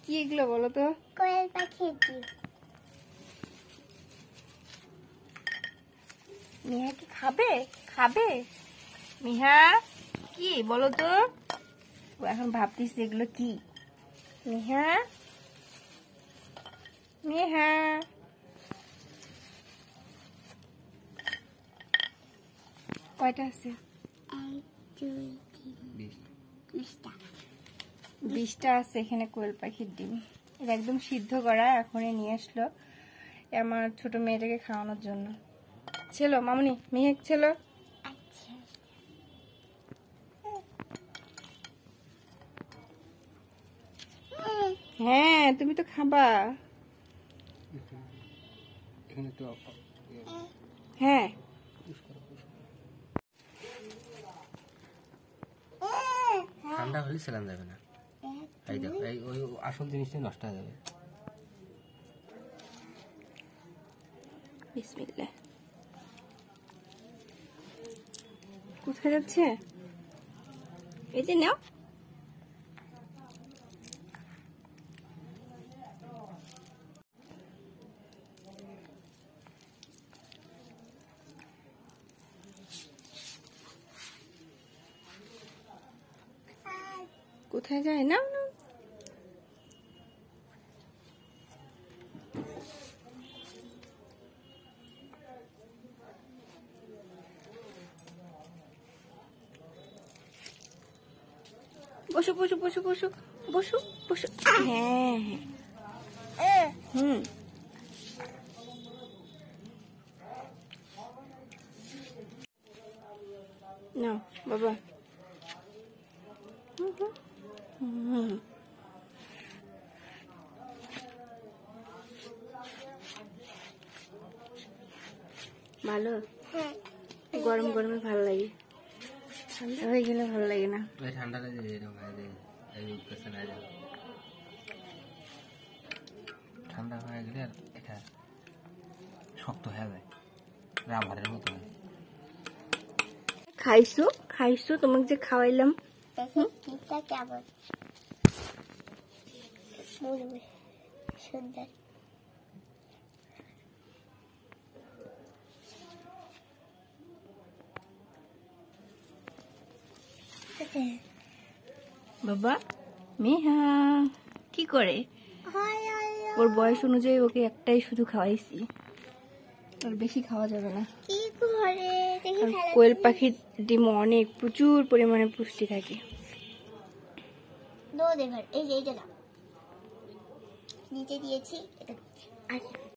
কি এগুলো বলো তো? কোয়েল পাখির ডিম। মিহা কি খাবে? খাবে মিহা? কি বলো তো? ও এখন ভাবতেছি এগুলো কি। মিহা, মিহা, কয়টা আছে? 1 2 3 20টা। 20টা আছে এখানে কোয়েল পাখির ডিম। এটা একদম সিদ্ধ করা, এখনই নিয়ে আসলো আমার ছোট মেয়েটাকে খাওয়ানোর জন্য। ছিল মামুনি, মেহেক ছিল। আচ্ছা হ্যাঁ তুমি তো খাবা। হ্যাঁ ঠান্ডা হলে সেলান যাবে না। এই দেখো, এই ওই আসল জিনিসটাই নষ্ট হয়ে যাবে। বিসমিল্লাহ। কোথায় যাচ্ছে? এই যে নাও। কোথায় যায়? নাও নাও। বসো বসো বসো বসো বসো বসো। হ্যাঁ হ্যাঁ নাও বাবা। ভালো? হ্যাঁ গরম গরমে ভালো লাগে, ঠান্ডা হয়ে গেলে ভালো লাগে না। ওই ঠান্ডাটা যে এরকম হয় যে এই উঠতেছে না, ঠান্ডা হয়ে গেলে আর এটা শক্ত হয়ে যায়, রাবারের মতো হয়। খাইছো খাইছো? তোমাকে যে খাওয়াইলাম। দেখি কিটা কেমন মুড়ি সুন্দর। বাবা মেহা কি করে? হাই হাই ওর বয়স অনুযায়ী ওকে একটাই শুধু খাওয়াইছি, ওর বেশি খাওয়া যাবে না। কি করে দেখি আর খেলা। কোয়েল পাখির ডিম অনেক প্রচুর পরিমাণে পুষ্টি থাকে। দো দেবার এই যে এইটা দাও, নিচে দিয়েছি এটা। আর